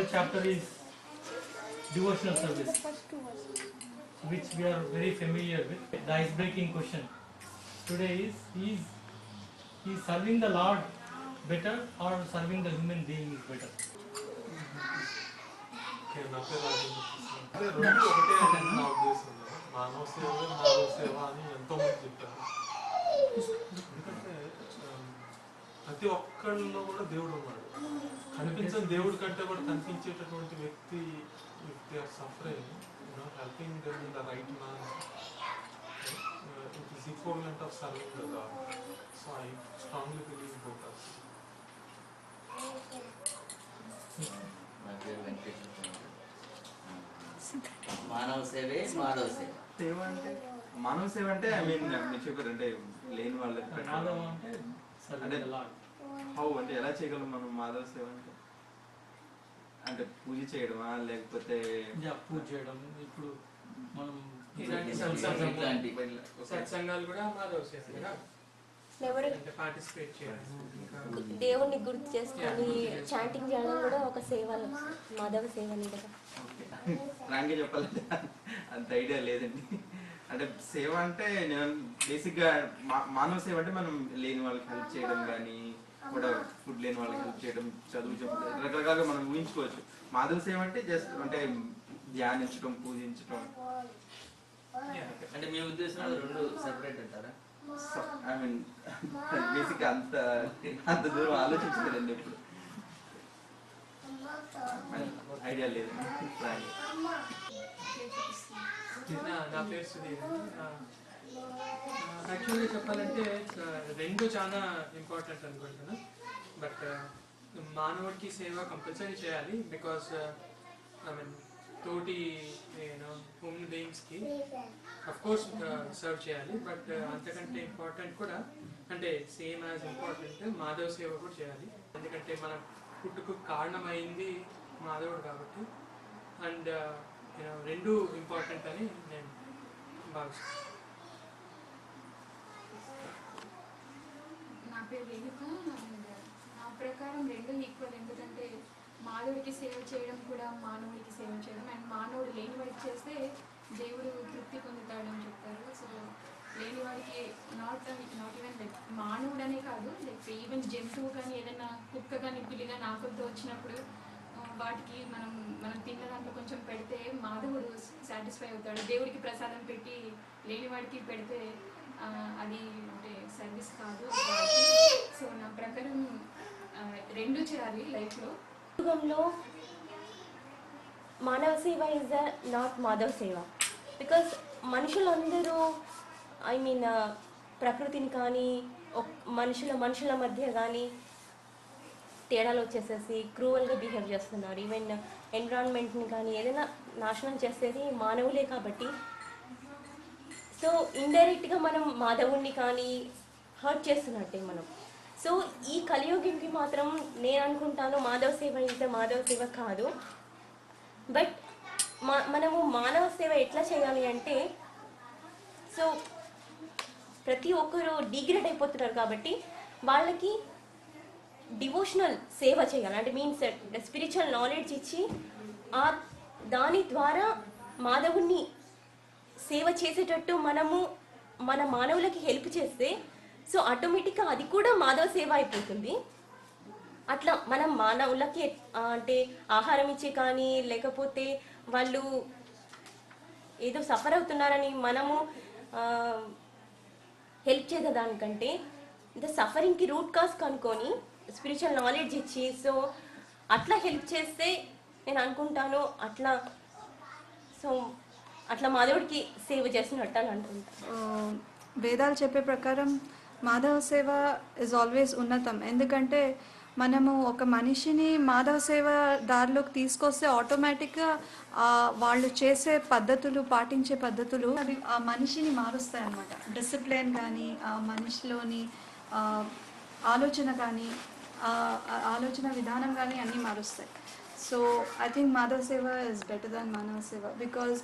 Today's chapter is devotional service, which we are very familiar with. The ice-breaking question today is he serving the Lord better or serving the human being is better? అదే రెండు ఒకటే అని నా ఉద్దేశం. మానవ సేవ మానవ సేవ అని ఎంతోమంది చెప్పారు. ఎందుకంటే ప్రతి ఒక్కళ్ళలో కూడా దేవుడు ఉన్నాడు. కనిపించని దేవుడి కంటే కూడా కనిపించేటటువంటి వ్యక్తి if they are suffering, helping them in the right manner, it is equivalent of serving the God. So I strongly believe both are. మానవ సేవే మాధవ సేవ. సేవ అంటే మానవ సేవ అంటే ఐ మీన్ మీరు చెప్పారు అంటే లేని వాళ్ళకి అంటే హౌ అంటే ఎలా చేయగలం మనం మాధవ సేవ అంటే అంటే పూజ చేయడమా లేకపోతే పూజ చేయడం. ఇప్పుడు మనం సత్సంగాలు కూడా మాధవ సేవ కదా, పార్టిసిపేట్ చేయడం, దేవుణ్ణి గుర్తు చేసుకొని చాంటింగ్ చేయడం కూడా ఒక సేవ, మాధవ సేవని కదా. రాంగే చెప్పాలంటే అంత ఐడియా లేదండి. అంటే సేవ అంటే నేను బేసిక్గా మానవ సేవ అంటే మనం లేని వాళ్ళకి హెల్ప్ చేయడం కానీ కూడా ఫుడ్ లేని వాళ్ళకి హెల్ప్ చేయడం, చదువు చెప్పడం, రకరకాలుగా మనం ఊహించుకోవచ్చు. మాధవ సేవ అంటే జస్ట్ అంటే ధ్యానించడం, పూజించడం. అంటే మీ ఉద్దేశంలో రెండు సెపరేట్ అంటారా? ఐ మీన్ బేసిక్ అంత దూరం ఆలోచించలేదండి ఎప్పుడు. ఐడియా లేదు. నా పేరు సుధీర్. యాక్చువల్గా చెప్పాలంటే రెండు చాలా ఇంపార్టెంట్ అనుకుంటున్నాను. బట్ మానవుడికి సేవ కంపల్సరీ చేయాలి. బికాస్ ఐ మీన్ తోటి హ్యూమన్ బీయింగ్స్కి అఫ్కోర్స్ సర్వ్ చేయాలి. బట్ అంతకంటే ఇంపార్టెంట్ కూడా అంటే సేమ్ యాజ్ ఇంపార్టెంట్ మాధవ సేవ కూడా చేయాలి. ఎందుకంటే మన పుట్టుకు కారణమైంది మాధవుడు కాబట్టి. అండ్ రెండు ఇంపార్టెంట్ అని నేను భావిస్తాను. నా పేరు రేణుక. నా ప్రకారం రెండు ఈక్వల్. ఎందుకంటే మానవుడికి సేవ చేయడం కూడా మానవుడికి సేవ చేయడం, అండ్ మానవుడు లేని వాడికి చేస్తే దేవుడు తృప్తి పొందుతాడని చెప్తారు. సో లేని వాడికి నాట్ ఈవెన్ లైక్ మానవుడనే కాదు, లైక్ ఈవెన్ జంతువు కానీ ఏదైనా కుక్క కానీ పిల్లి కానీ ఆకలితో వచ్చినప్పుడు వాటికి మనం తిన్న దాంట్లో కొంచెం పెడితే మాధవుడు సాటిస్ఫై అవుతాడు. దేవుడికి ప్రసాదం పెట్టి లేని వాడికి పెడితే అది అంటే సర్వీస్ కాదు. సో నా ప్రకారం రెండు చేయాలి లైఫ్లో. యుగంలో మానవ సేవ ఇస్ ద నాట్ మాధవ సేవ. బికాస్ మనుషులందరూ ఐ మీన్ ప్రకృతిని కానీ మనుషుల మధ్య కానీ తేడాలు వచ్చేసేసి క్రూవల్గా బిహేవ్ చేస్తున్నారు. ఈవెన్ ఎన్విరాన్మెంట్ని కానీ ఏదైనా నాశనం చేసేది మానవులే కాబట్టి. సో ఇండైరెక్ట్గా మనం మాధవుణ్ణి కానీ హర్ట్ చేస్తున్నట్టే మనం. సో ఈ కలియుగంకి మాత్రం నేను అనుకుంటాను మాధవ సేవ ఇంత మాధవ సేవ కాదు. బట్ మనము మానవ సేవ ఎట్లా చేయాలి అంటే, సో ప్రతి ఒక్కరు డిగ్రేడ్ అయిపోతున్నారు కాబట్టి వాళ్ళకి డివోషనల్ సేవ చేయాలి. అంటే మీన్స్ స్పిరిచువల్ నాలెడ్జ్ ఇచ్చి దాని ద్వారా మాధవుణ్ణి సేవ చేసేటట్టు మనము మన మానవులకి హెల్ప్ చేస్తే సో ఆటోమేటిక్గా అది కూడా మాధవ సేవ అయిపోతుంది. అట్లా మనం మానవులకి అంటే ఆహారం ఇచ్చే కానీ లేకపోతే వాళ్ళు ఏదో సఫర్ అవుతున్నారని మనము హెల్ప్ చేసేదానికంటే ద సఫరింగ్కి రూట్ కాజ్ కనుక్కొని స్పిరిచువల్ నాలెడ్జ్ ఇచ్చి సో అట్లా హెల్ప్ చేస్తే నేను అనుకుంటాను అట్లా మాధవుడికి సేవ చేస్తున్నట్టు అని అనుకుంటాను. వేదాలు చెప్పే ప్రకారం మాధవ సేవ ఇస్ ఆల్వేస్ ఉన్నతం. ఎందుకంటే మనము ఒక మనిషిని మాధవ సేవ దారిలోకి తీసుకొస్తే ఆటోమేటిక్గా వాళ్ళు చేసే పద్ధతులు, పాటించే పద్ధతులు అవి ఆ మనిషిని మారుస్తాయి అన్నమాట. డిసిప్లిన్ కానీ ఆ మనిషిలోని ఆలోచన కానీ ఆలోచన విధానం కానీ అన్నీ మారుస్తాయి. సో ఐ థింక్ మాధవ సేవ ఇస్ బెటర్ దాన్ మానవ సేవ. బికాజ్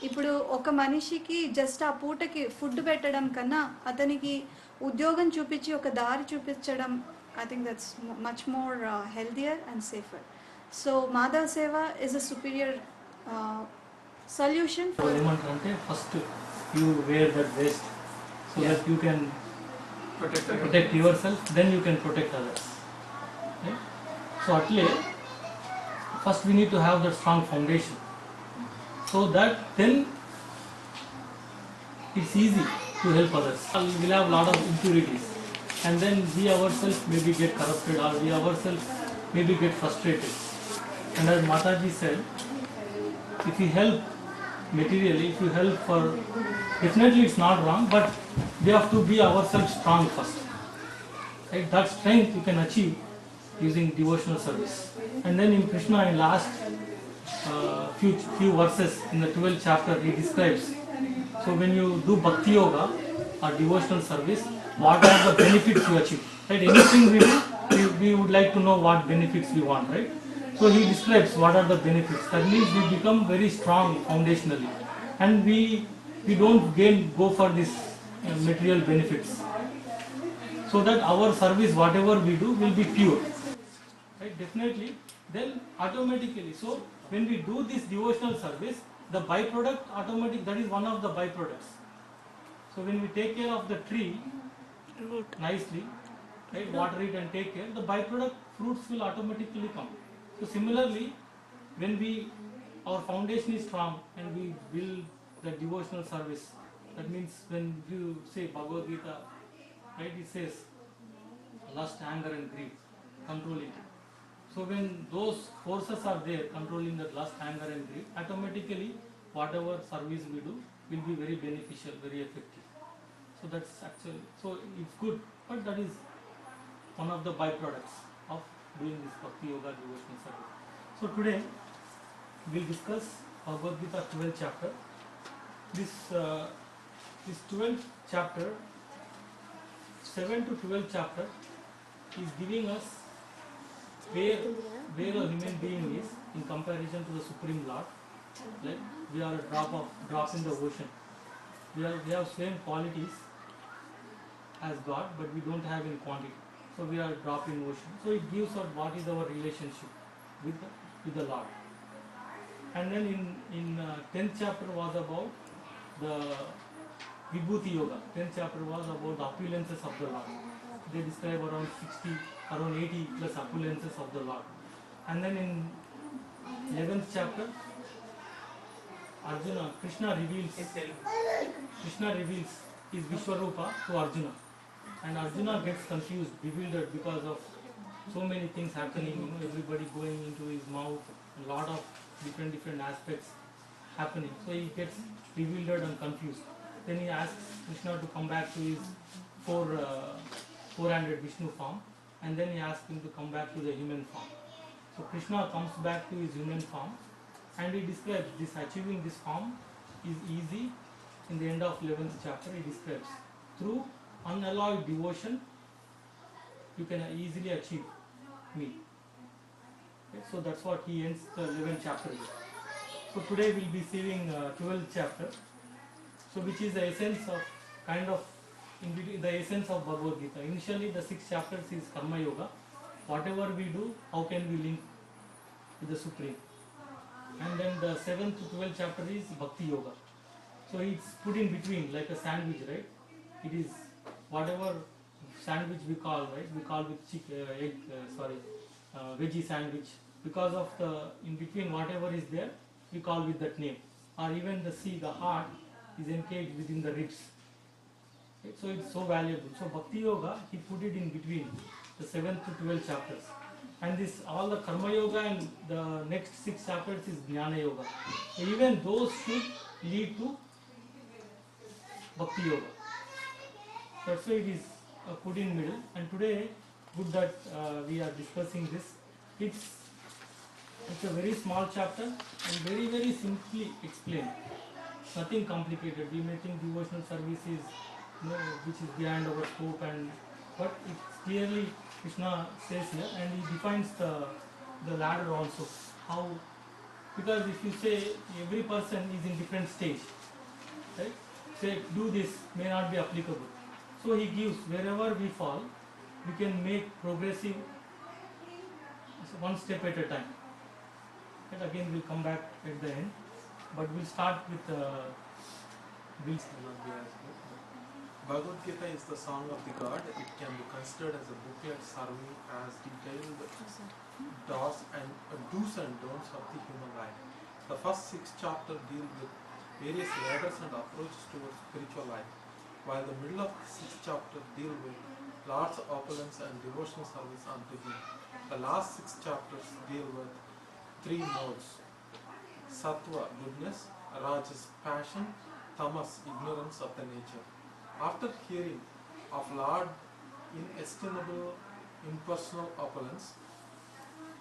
ఇప్పుడు ఒక మనిషికి జస్ట్ ఆ పూటకి ఫుడ్ పెట్టడం కన్నా అతనికి ఉద్యోగం చూపించి ఒక దారి చూపించడం, I think that's much more healthier and safer. So Madhava Seva is a superior solution for ఏమంటారంటే first you wear that vest so that you can protect yourself, then you can protect others. Right? So atle first we need to have that strong foundation, so that then it's easy to help others. We will have a lot of impurities, and then we ourselves maybe get corrupted, or we ourselves maybe get frustrated. And as Mataji said, if you help materially, if you help for, definitely it's not wrong, but we have to be ourselves strong first. Right? That strength you can achieve using devotional service. And then in Krishna, in last few verses in the 12th chapter, he describes. So when you do bhakti yoga or devotional service, what are the benefits you achieve? Right? Anything we do, we would like to know what benefits we want, right? So he describes what are the benefits. That means we become very strong foundationally, and we don't go for this material benefits, so that our service, whatever we do, will be pure. Right? Definitely, then automatically. So when we do this devotional service, the byproduct automatic. That is one of the byproducts. So when we take care of the tree nicely, right, water it and take care, the byproduct fruits will automatically come. So similarly, when our foundation is strong and we build the devotional service, that means when you say Bhagavad Gita, right, it says lust, anger and greed, controlling. So when those forces are there controlling that lust, anger and greed, automatically whatever service we do will be very beneficial, very effective. So that's actually, so it's good, but that is one of the byproducts of doing this Bhakti Yoga devotional service. So today we'll discuss Bhagavad Gita 12th chapter. This 12th chapter, 7 to 12th chapter, is giving us where a human being is in comparison to the Supreme Lord. Like we are a drop in the ocean. We have same qualities as God, but we don't have in quantity. So we are a drop in ocean. So it gives us what is our relationship with the Lord. And then in 10th chapter was about the Vibhuti Yoga. 10th chapter was about the opulences of the Lord. They describe around 80 plus opulences of the Lord. And then in 11th chapter, Krishna reveals his Vishwarupa to Arjuna. And Arjuna gets confused, bewildered because of so many things happening, everybody going into his mouth, a lot of different aspects happening. So he gets bewildered and confused. Then he asks Krishna to come back to his four-handed Vishnu form, and then he asks him to come back to the human form. So Krishna comes back to his human form, and he describes this, achieving this form is easy. In the end of 11th chapter, he describes through unalloyed devotion you can easily achieve me. Okay, so that's what he ends the 11th chapter with. So today we'll be seeing 12th chapter, so which is the essence of the essence of Bhagavad Gita. Initially the 6 chapters is Karma Yoga. Whatever we do, how can we link with the Supreme? And then the 7th to 12th chapter is Bhakti Yoga. So it's put in between like a sandwich, right? It is whatever sandwich we call, right? We call with veggie sandwich. Because of the in between whatever is there, we call with that name. Or even the heart is encaged within the ribs. Right? So it's so valuable. So Bhakti Yoga, he put it in between the 7th to 12th chapters. And this all the Karma Yoga and the next 6 chapters is Jnana Yoga. So even those should lead to Bhakti Yoga. That's why it is put in middle. And today, good that we are discussing this. It's a very small chapter and very simply explained. Nothing complicated. We may think devotional service is which is beyond our scope, but it's clearly Krishna says here, and he defines the ladder also. How, because if you say every person is in different stage, right? Say do this may not be applicable. So he gives wherever we fall, we can make progressive one step at a time. And again we'll come back at the end, but we'll start with Will not be as good. Bhagavad Gita is the song of the god. It can be considered as a booklet serving as detailed do's and don'ts of the human life. The first 6 chapters deal with various ladders and approaches towards spiritual life, while the middle of the 6th chapter deal with Lord's opulence and devotional service unto Him. The last 6 chapters deal with 3 modes: Sattva, goodness; Rajas, passion; Tamas, ignorance of the nature. After hearing of Lord inestimable impersonal opulence,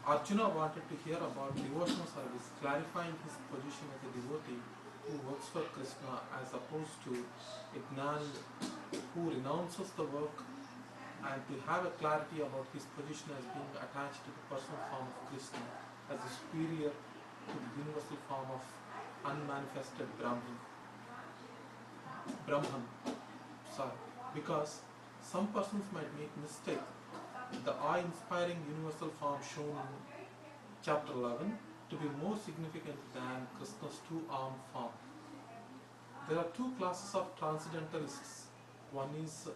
Arjuna wanted to hear about devotional service, clarifying his position as a devotee who works for Krishna as opposed to a gnani who renounces the work, and to have a clarity about his position as being attached to the personal form of Krishna as a superior to the universal form of unmanifested Brahman. Because some persons might make mistake the awe-inspiring universal form shown in chapter 11 to be more significant than Krishna's 2-armed form. There are 2 classes of transcendentalists. One is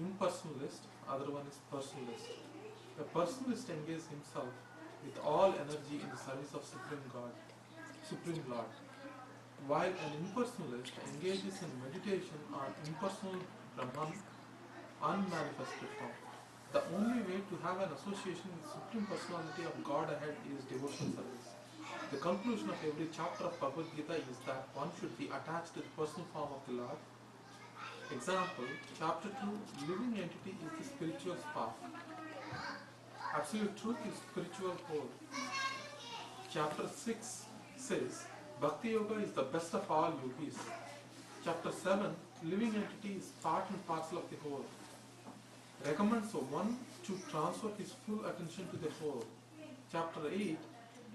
impersonalist, other one is personalist. A personalist engages himself with all energy in the service of Supreme Lord, while an impersonalist engages in meditation on impersonal Brahman, unmanifested form. The only way to have an association with Supreme Personality of God ahead is devotional service. The conclusion of every chapter of Bhagavad Gita is that one should be attached to the personal form of the Lord. Example, chapter 2, living entity is the spiritual spark. Absolute truth is spiritual whole. Chapter 6 says, Bhakti Yoga is the best of all yogis. Chapter 7, living entity is part and parcel of the whole. Recommends one to transfer his full attention to the whole. Chapter 8,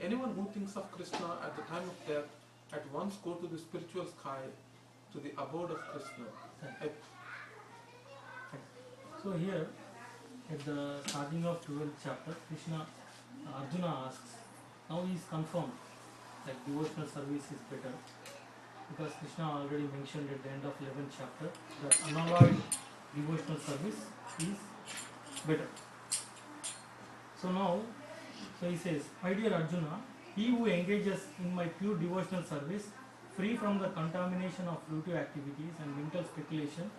anyone who thinks of Krishna at the time of death at once go to the spiritual sky, to the abode of Krishna. So here, at the starting of 12th chapter, Arjuna asks, now he is confirmed that devotional service is better, because Krishna already mentioned at the end of 11th chapter that unalloyed devotional service is better. So now, he says, my dear Arjuna, he who engages in my pure devotional service, free from the contamination of fruitive activities and mental speculation,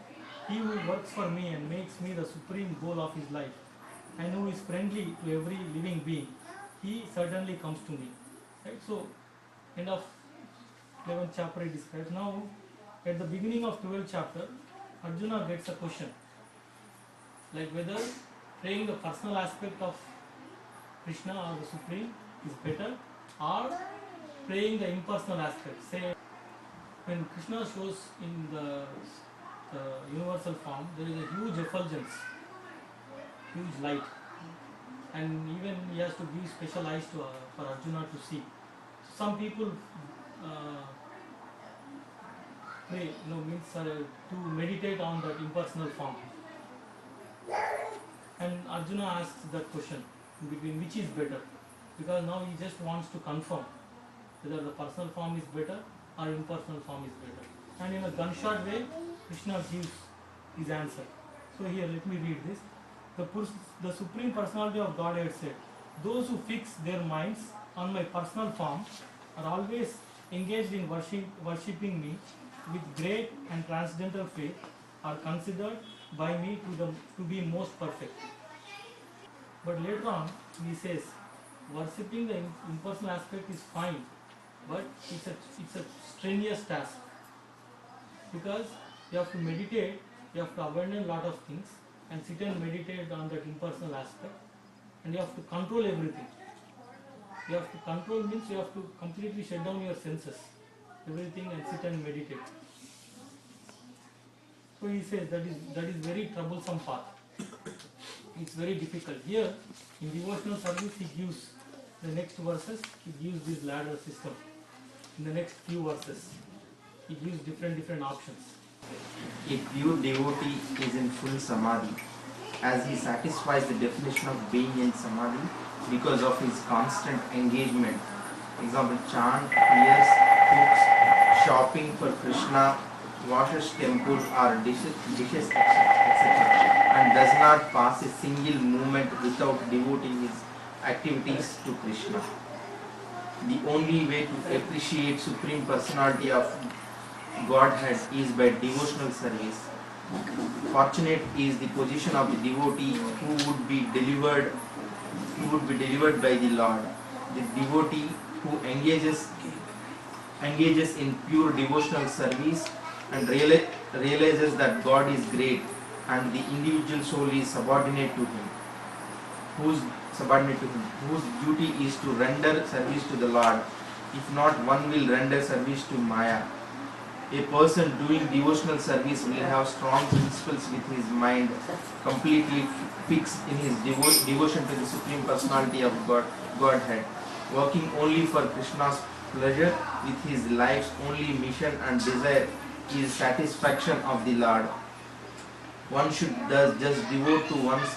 he who works for me and makes me the supreme goal of his life, and who is friendly to every living being, he certainly comes to me. Right? So, end of 11th chapter it describes. Now, at the beginning of 12th chapter, Arjuna gets a question, like whether praying the personal aspect of Krishna or the Supreme is better, or praying the impersonal aspect. Say, when Krishna shows in the universal form, there is a huge effulgence, huge light, and even he has to give special eyes to, for Arjuna to see. Some people pray, means to meditate on that impersonal form. And Arjuna asks that question, between which is better, because now he just wants to confirm whether the personal form is better or impersonal form is better. And in a gunshot way, Krishna gives his answer. So here, let me read this. The Supreme Personality of Godhead said, those who fix their minds on my personal form are always engaged in worshipping me with great and transcendental faith, are considered by me to be most perfect. But later on, he says, worshipping the impersonal aspect is fine, but it's a strenuous task, because you have to meditate, you have to abandon a lot of things and sit and meditate on that impersonal aspect, and you have to control everything. You have to control means you have to completely shut down your senses, everything, and sit and meditate. So he says that is very troublesome path. It's very difficult. Here in devotional service he gives the next verses, he gives this ladder system. In the next few verses, he gives different options. A pure devotee is in full samadhi, as he satisfies the definition of being in samadhi because of his constant engagement example, chant, prayers, cooks, shopping for Krishna, washes temple or dishes, etc., and does not pass a single moment without devoting his activities to Krishna. The only way to appreciate Supreme Personality of Godhead is by devotional service. Fortunate is the position of the devotee who would be delivered by the Lord. The devotee who engages in pure devotional service and realizes that God is great and the individual soul is subordinate to him, whose duty is to render service to the Lord. If not, one will render service to Maya. A person doing devotional service will have strong principles with his mind completely fixed in his devotion to the Supreme Personality of Godhead, working only for Krishna's pleasure with his life's only mission and desire is satisfaction of the Lord. One should thus just devote to one's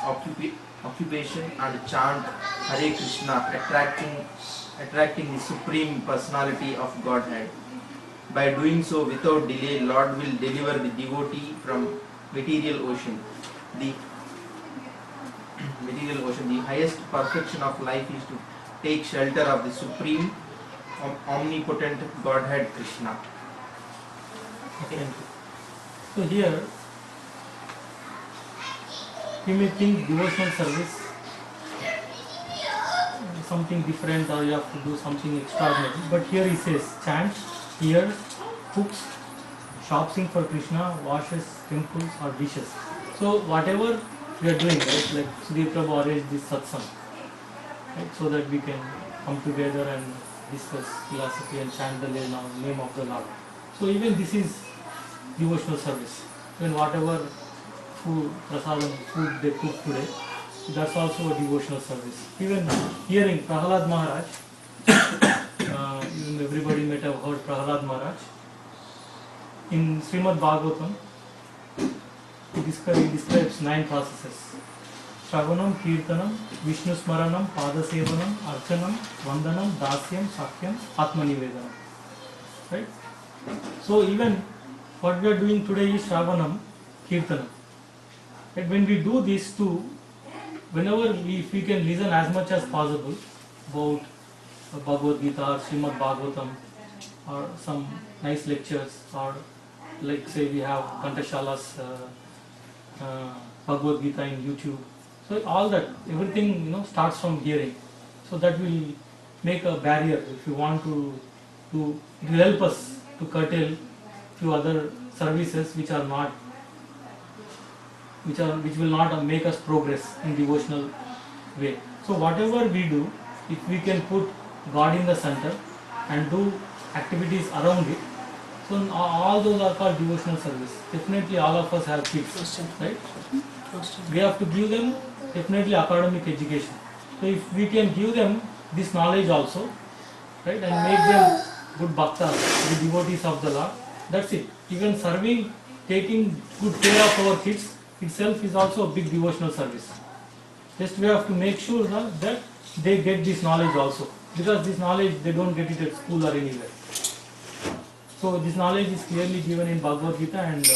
occupation and chant Hare Krishna, attracting the Supreme Personality of Godhead. By doing so without delay, Lord will deliver the devotee from material ocean. The highest perfection of life is to take shelter of the Supreme Omnipotent Godhead Krishna. Okay. So here you may think devotional service is something different or you have to do something extraordinary, but here he says chant, hears, cooks, shopping for Krishna, washes temples or dishes. So whatever we are doing, right, like Sudhir Prabhu arranged this satsang, right, so that we can come together and discuss philosophy and chant the name of the Lord. So even this is devotional service. Even whatever food they cook today, that's also a devotional service. Even hearing Prahlad Maharaj, even everybody might have heard Prahlad Maharaj. In Srimad Bhagavatam, he describes 9 processes. Shravanam, Kirtanam, Vishnu Smaranam, Padasevanam, Archanam, Vandanam, Dasyam, Sakyam, Atmanivedanam. Right? So even what we are doing today is Shravanam, Kirtanam. Right? When we do these two, whenever if we can listen as much as possible about Bhagavad Gita or Srimad Bhagavatam or some nice lectures, or like say we have Kantashalas Bhagavad Gita in YouTube. So all that, everything starts from hearing. So that will make a barrier if you want to it will help us to curtail few other services which will not make us progress in devotional way. So whatever we do, if we can put God in the center and do activities around it, so all those are called devotional service. Definitely all of us have kids, right? We have to give them definitely academic education. So if we can give them this knowledge also, right, and make them good bhaktas, the devotees of the Lord, that's it. Even serving, taking good care of our kids itself is also a big devotional service. Just we have to make sure that they get this knowledge also, because this knowledge they don't get it at school or anywhere. So this knowledge is clearly given in Bhagavad Gita and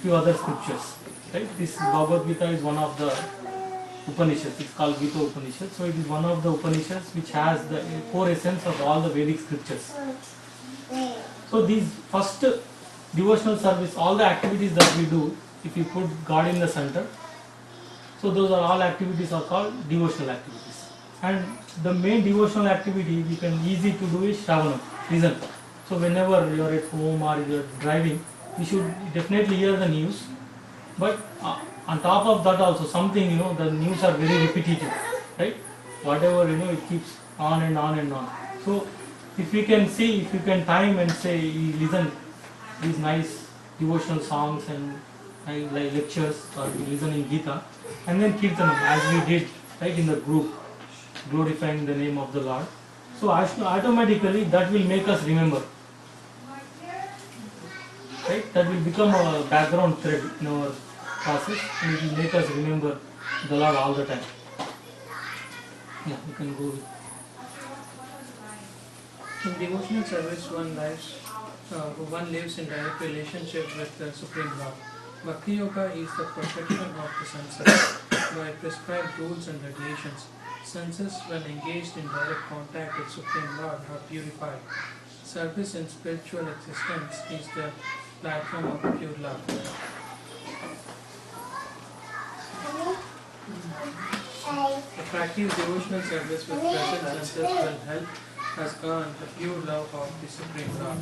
few other scriptures. Right? This Bhagavad Gita is one of the Upanishads. It's called Gita Upanishad. So it is one of the Upanishads which has the core essence of all the Vedic scriptures. So these first devotional service, all the activities that we do, if we put God in the center, so those are all activities are called devotional activities. And the main devotional activity we can easy to do is Shravanam, listen. So whenever you are at home or you are driving, you should definitely hear the news. But on top of that also something, the news are very repetitive, right? Whatever, it keeps on and on and on. So if we can see, if you can time and say, listen these nice devotional songs and like lectures, or listen in Gita, and then Kirtanam as we did, right, in the group, glorifying the name of the Lord. So automatically that will make us remember. Right? That will become a background thread in our process and it will make us remember the Lord all the time. Yeah, you can go with. In devotional service, one lives in direct relationship with the Supreme Lord. Bhakti Yoga is the perfection of the senses. By prescribed rules and regulations, senses, when engaged in direct contact with Supreme Lord, are purified. Service in spiritual existence is the platform of pure love. Attractive devotional service with present senses will help us earn the pure love of the Supreme Lord.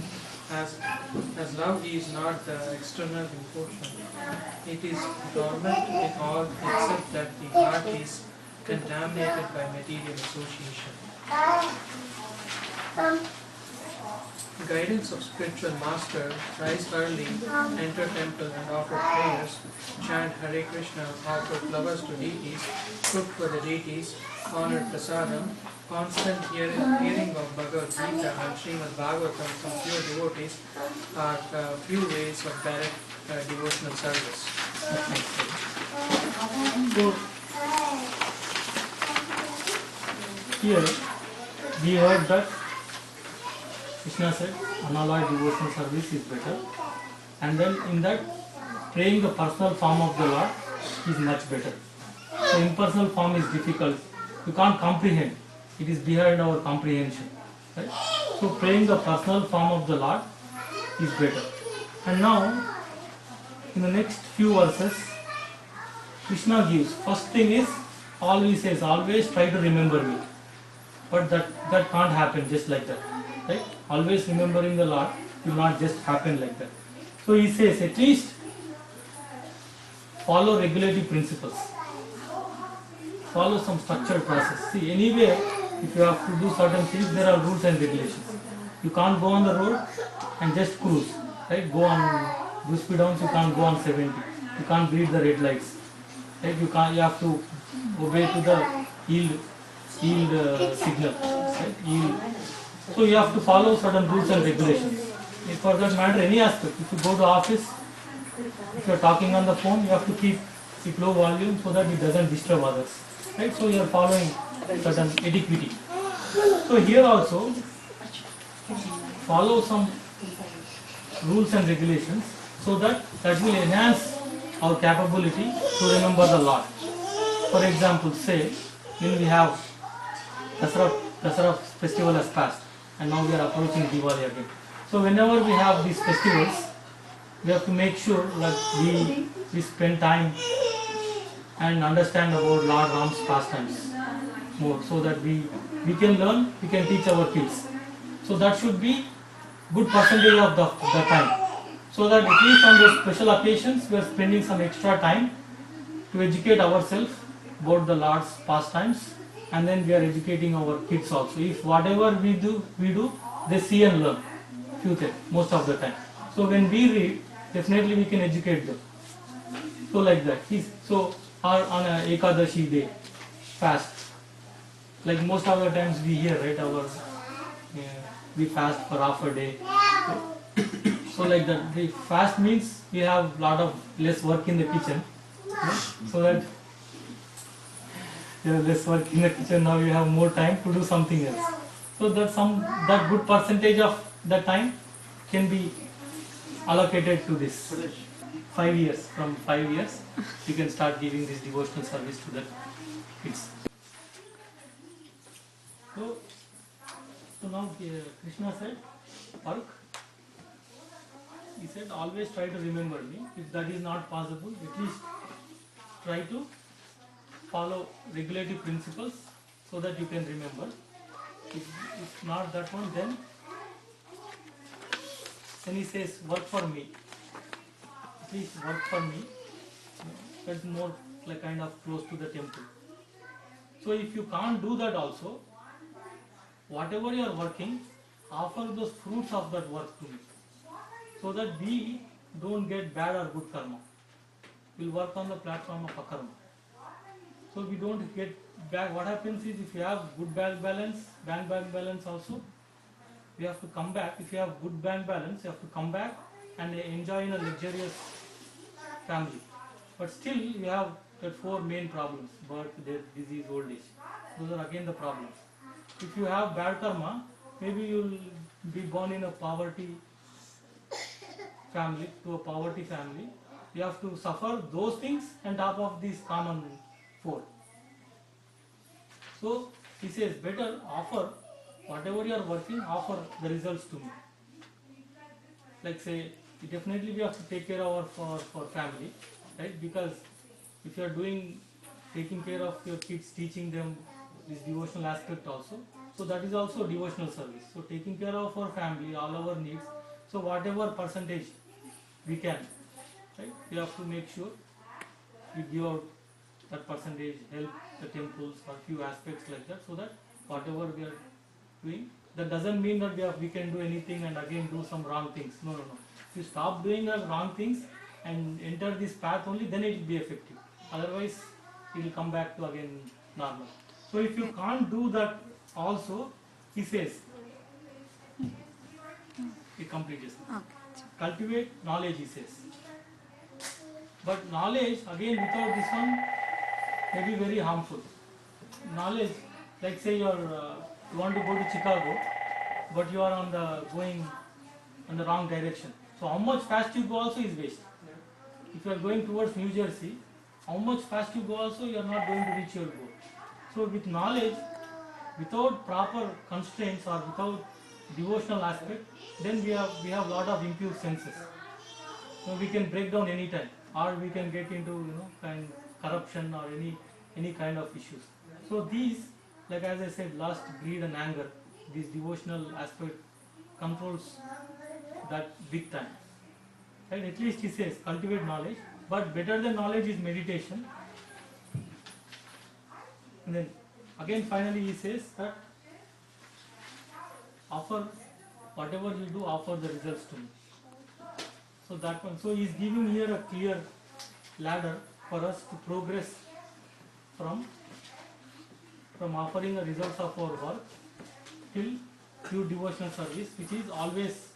As love is not the external emotion, it is dormant in all except that the heart is contaminated by material association. Guidance of spiritual master, rise early, enter temple and offer prayers, chant Hare Krishna, offer flowers to deities, cook for the deities, honor prasadam, constant hearing of Bhagavad Gita and Srimad Bhagavatam from pure devotees are few ways of direct devotional service. So, here we heard that Krishna said unalloyed devotional service is better, and then in that praying the personal form of the Lord is much better. So impersonal form is difficult, you can't comprehend, it is behind our comprehension, right? So praying the personal form of the Lord is better. And now in the next few verses Krishna gives, first thing is, always says, always try to remember me, but that can't happen just like that, right? Always remembering the Lord will not just happen like that. So he says, at least follow regulative principles, follow some structured process. See, anyway, if you have to do certain things, there are rules and regulations. You can't go on the road and just cruise, right? Go on, do speed downs, you can't go on 70. You can't beat the red lights, right? You have to obey to the yield signal, right? Yield. So you have to follow certain rules and regulations. For that matter, any aspect. If you go to office, if you are talking on the phone, you have to keep it low volume so that it doesn't disturb others, right? So you are following certain etiquette. So here also follow some rules and regulations so that will enhance our capability to remember the Lord. For example, say when we have Dasara festival has passed and now we are approaching Diwali again. So whenever we have these festivals, we have to make sure that we spend time and understand about Lord Ram's pastimes more, so that we can learn, we can teach our kids. So that should be good percentage of the time, so that at least on those special occasions we are spending some extra time to educate ourselves about the Lord's pastimes, and then we are educating our kids also. If whatever we do, they see and learn future most of the time. So when we read, definitely we can educate them. So like that. So on a Ekadashi day, fast. Like most of the times we hear, right? We fast for half a day. So like that. The fast means we have lot of less work in the kitchen, right? So that less work in the kitchen, now you have more time to do something else. So that good percentage of the time can be allocated to this. 5 years, from 5 years, you can start giving this devotional service to the kids. So now Krishna said, Park, he said, always try to remember me. If that is not possible, at least try to follow regulative principles so that you can remember. If not that one, then he says, work for me. At least work for me. That's more like kind of close to the temple. So if you can't do that also, whatever you are working, offer those fruits of that work to me, so that we don't get bad or good karma. We'll work on the platform of akarma. So we don't get back. What happens is, if you have good bank balance also, we have to come back. If you have good bank balance, you have to come back and enjoy in a luxurious family. But still you have the 4 main problems: birth, death, disease, old age. Those are again the problems. If you have bad karma, maybe you'll be born in a poverty family, to a poverty family. You have to suffer those things on top of these common four. So he says, better offer whatever you are working, offer the results to me. Like say, definitely we have to take care of for family, right? Because if you are taking care of your kids, teaching them this devotional aspect also, so that is also devotional service. So taking care of our family, all our needs, so whatever percentage we can, right? We have to make sure we give out that percentage, help the temples or few aspects like that, so that whatever we are doing, that doesn't mean that we can do anything and again do some wrong things. No, no, no. If you stop doing the wrong things and enter this path only, then it will be effective. Otherwise, it will come back to again normal. So if you can't do that also, he says, he completes. Cultivate knowledge, he says. But knowledge, again, without this one, may be very harmful. Knowledge, like say you want to go to Chicago, but you are going on the wrong direction. So how much fast you go also is waste. If you are going towards New Jersey, how much fast you go also, you are not going to reach your goal. So with knowledge, without proper constraints or without devotional aspect, then we have lot of impure senses. So we can break down any time, or we can get into kind corruption or any kind of issues. So these, like as I said, lust, greed and anger, this devotional aspect controls that big time. Right? At least he says cultivate knowledge, but better than knowledge is meditation. And then again finally he says that offer whatever you do, offer the results to me. So that one. So he is giving here a clear ladder for us to progress from offering the results of our work till pure devotional service, which is always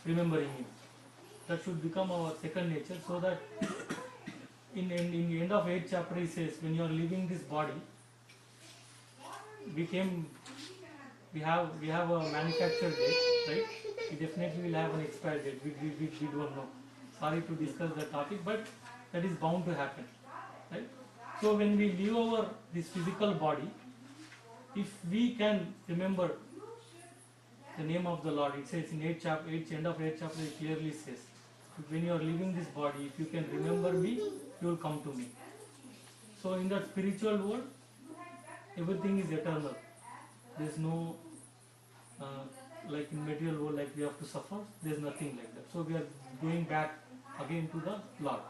remembering him. That should become our second nature, so that in the end of 8th chapter he says, when you are leaving this body, we have a manufacture date, right? We definitely will have an expiry date. We don't know. Sorry to discuss the topic, but that is bound to happen, right? So when we leave this physical body, if we can remember the name of the Lord, it says in end of 8th chapter, it clearly says, when you are leaving this body, if you can remember me, you will come to me. So in that spiritual world, everything is eternal. There is no, like in material world, like we have to suffer, there is nothing like that. So we are going back again to the Lord,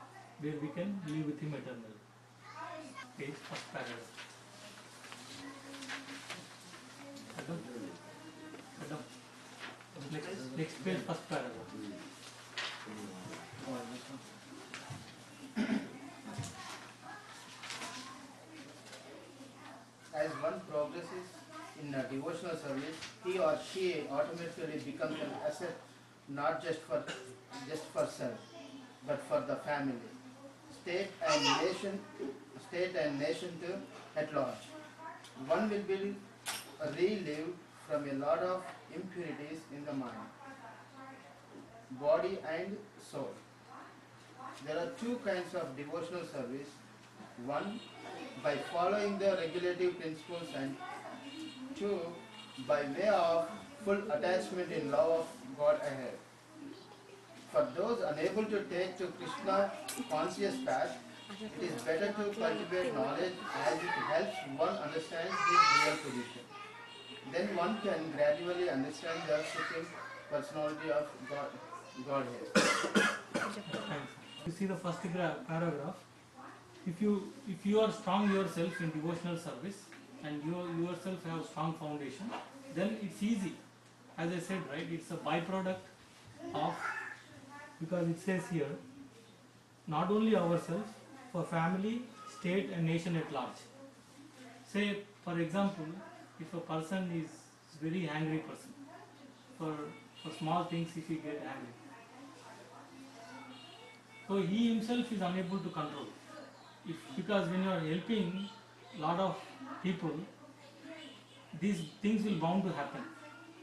where we can live with Him eternally. Page first paragraph. Adam. Next page, first paragraph. As one progresses in a devotional service, he or she automatically becomes an asset not just for self, but for the family, state and nation too at large. One will be relieved from a lot of impurities in the mind, body and soul. There are two kinds of devotional service. One, by following the regulative principles, and two, by way of full attachment in love of God ahead. For those unable to take to Krishna conscious path, it is better to cultivate knowledge, as it helps one understand his real position. Then one can gradually understand the supreme personality of Godhead. You see the first paragraph. If you are strong yourself in devotional service and you yourself have strong foundation, then it's easy. As I said, right, it's a byproduct of, because it says here, not only ourselves, for family, state and nation at large. Say, for example, if a person is very angry person, for small things if he get angry, so he himself is unable to control. Because when you are helping lot of people, these things will bound to happen.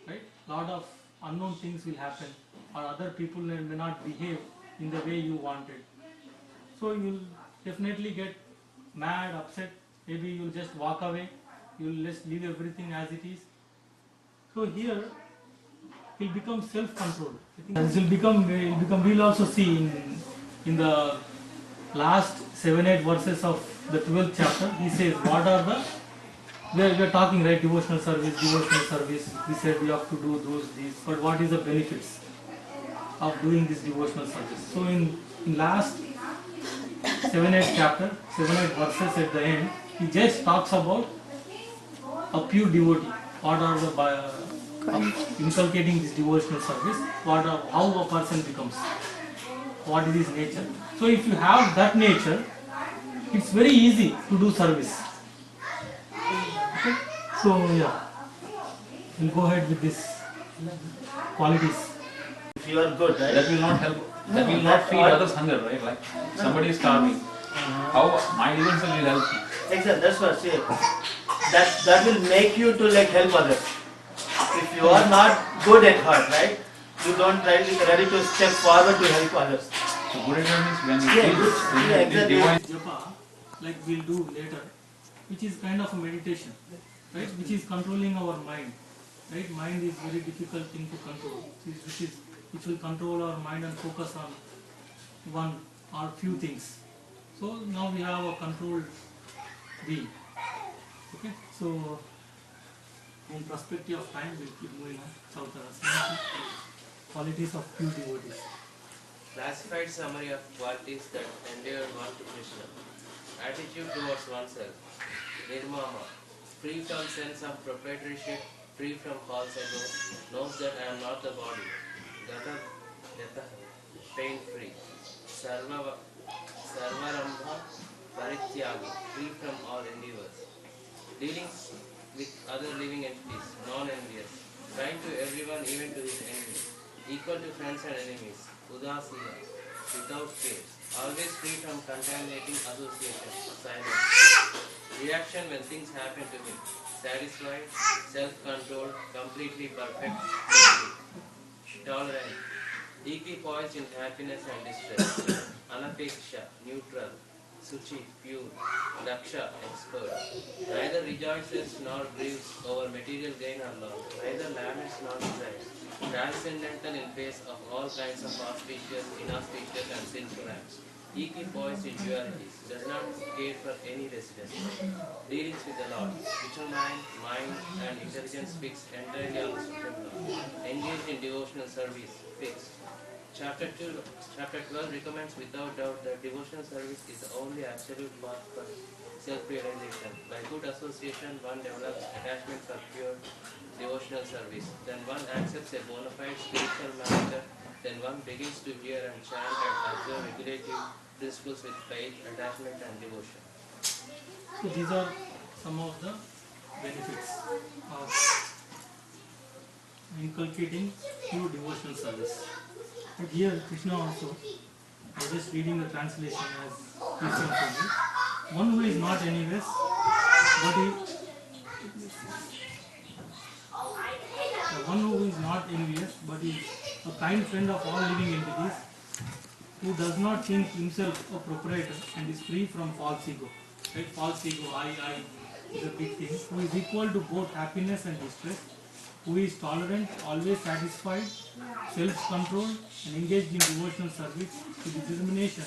right? Lot of unknown things will happen, or other people may not behave in the way you wanted. So you'll definitely get mad, upset. Maybe you'll just walk away. You'll just leave everything as it is. So here he'll become self-controlled. This will become. We'll also see in the last 7-8 verses of the 12th chapter. He says, what are the, we are talking, right, devotional service. We said we have to do these, but what is the benefits of doing this devotional service? So in last 7-8 chapter, 7-8 verses at the end, he just talks about a pure devotee. What are the inculcating this devotional service? How a person becomes? What is his nature? So if you have that nature, it's very easy to do service. Okay? So yeah, we'll go ahead with this qualities. If you are good, right? That will not help. That will not feed others' hunger, right? Like somebody is starving. How my devotion will help you? Exactly, that's what I say. That will make you to like help others. If you are not good at heart, right? You don't ready to step forward to help others. So good at heart means when Yeah, you good. feel Yeah, this exactly. divine. Japa, like we'll do later, which is kind of a meditation, right? Which is controlling our mind, right? Mind is very difficult thing to control, which will control our mind and focus on one or few things. So now we have a controlled being. Okay, so in perspective of time, we'll keep moving on. Chautara, qualities of pure devotees. Classified summary of qualities that endear one to Krishna. Attitude towards oneself. Nirmama. Free from sense of proprietorship, free from false ego, knows that I am not the body. Gata Yatah. Pain free. Sarvarambha Parityagi. Free from all endeavors. Dealings with other living entities, non-envious. Kind to everyone, even to his enemy. Equal to friends and enemies. Udasina, without fears, always free from contaminating association, silence. Reaction when things happen to him, satisfied, self-controlled, completely perfect, tolerant, equipoised in happiness and distress, anapeksha, neutral, suchi, pure, daksha, expert. Neither rejoices nor grieves over material gain or loss, neither laments nor desires. Transcendental in face of all kinds of auspicious, inauspicious and sinful acts. Equipoised in dualities, does not care for any residence. Dealings with the Lord, determined, mind and intelligence fixed entirely on the Supreme Lord. Engaged in devotional service, fixed. Chapter 12 recommends without doubt that devotional service is the only absolute path for self-realization. By good association, one develops attachment for pure devotional service. Then one accepts a bona fide spiritual master. Then one begins to hear and chant and observe regulative principles with faith, attachment and devotion. So these are some of the benefits of inculcating pure devotional service. But here Krishna also, I was just reading the translation as Krishna told me, one who is not envious, but is a kind friend of all living entities, who does not think himself a proprietor and is free from false ego. Right? False ego, I is a big thing. Who is equal to both happiness and distress, who is tolerant, always satisfied, self-controlled and engaged in devotional service with determination,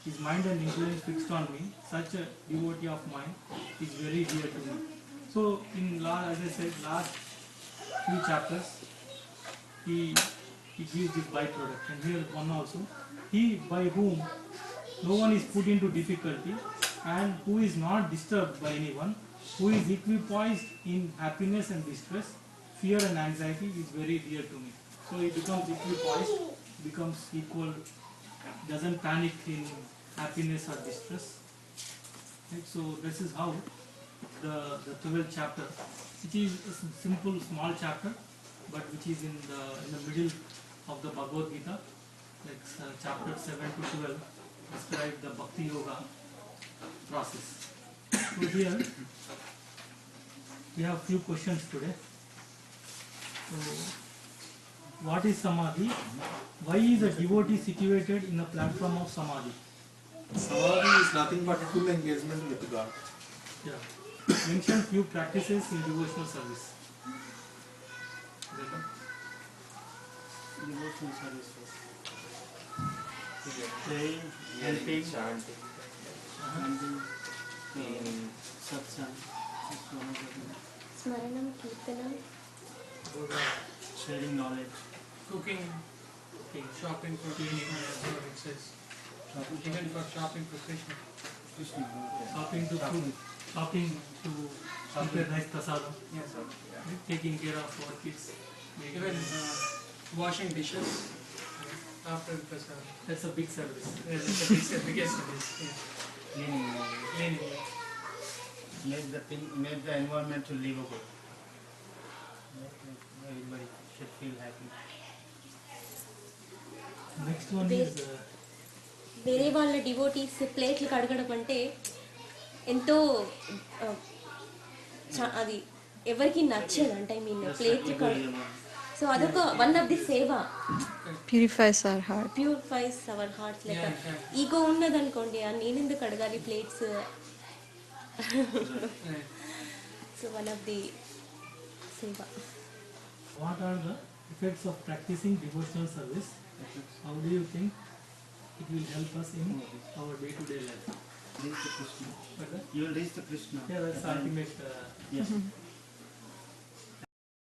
his mind and influence fixed on me. Such a devotee of mine is very dear to me. So as I said, last few chapters, he gives this byproduct, and here one also. He by whom no one is put into difficulty and who is not disturbed by anyone, who is equipoised in happiness and distress, fear and anxiety, is very dear to me. So he becomes equipoised, becomes equal, doesn't panic in happiness or distress. Right? So this is how the 12th chapter, which is a simple small chapter, but which is in the middle of the Bhagavad Gita, like chapter 7 to 12 describe the Bhakti Yoga process. So here we have few questions today. So, what is samadhi? Why is a devotee situated in the platform of samadhi? Samadhi is nothing but full engagement with God. Yeah. Mention few practices in devotional service. Devotional services. Praying, helping, chanting, chanting, cleaning, satsang, Smaranam, Kirtanam, sharing knowledge. Cooking, shopping for cleaning, that's what it says. Even for shopping for Krishna. Krishna. Shopping to food, shopping to prepare nice prasadam, Yes. taking care of our kids. Even washing dishes after the prasad. That's a big service. Yes, it's the biggest service. Yeah. Cleaning. Cleaning. Make the environment to livable. Everybody should feel happy. Next one is వేరే వాళ్ళ devotees ప్లేట్లు కడగడం అంటే ఎంతో అది ఎవరికి నచ్చదు అంటే ఐ మీన్ ప్లేట్లు సో అదొక వన్ ఆఫ్ ది సేవ Purifies our heart. Purifies our hearts like ego ఉన్నదనుకోండి నేను ఎందుకు కడగాలి plates so one of the సేవ. what are the effects of practicing devotional service? How do you think it will help us in our day-to-day life? Reach the Krishna. Okay? You will reach the Krishna. Yeah, that's the ultimate. Yes.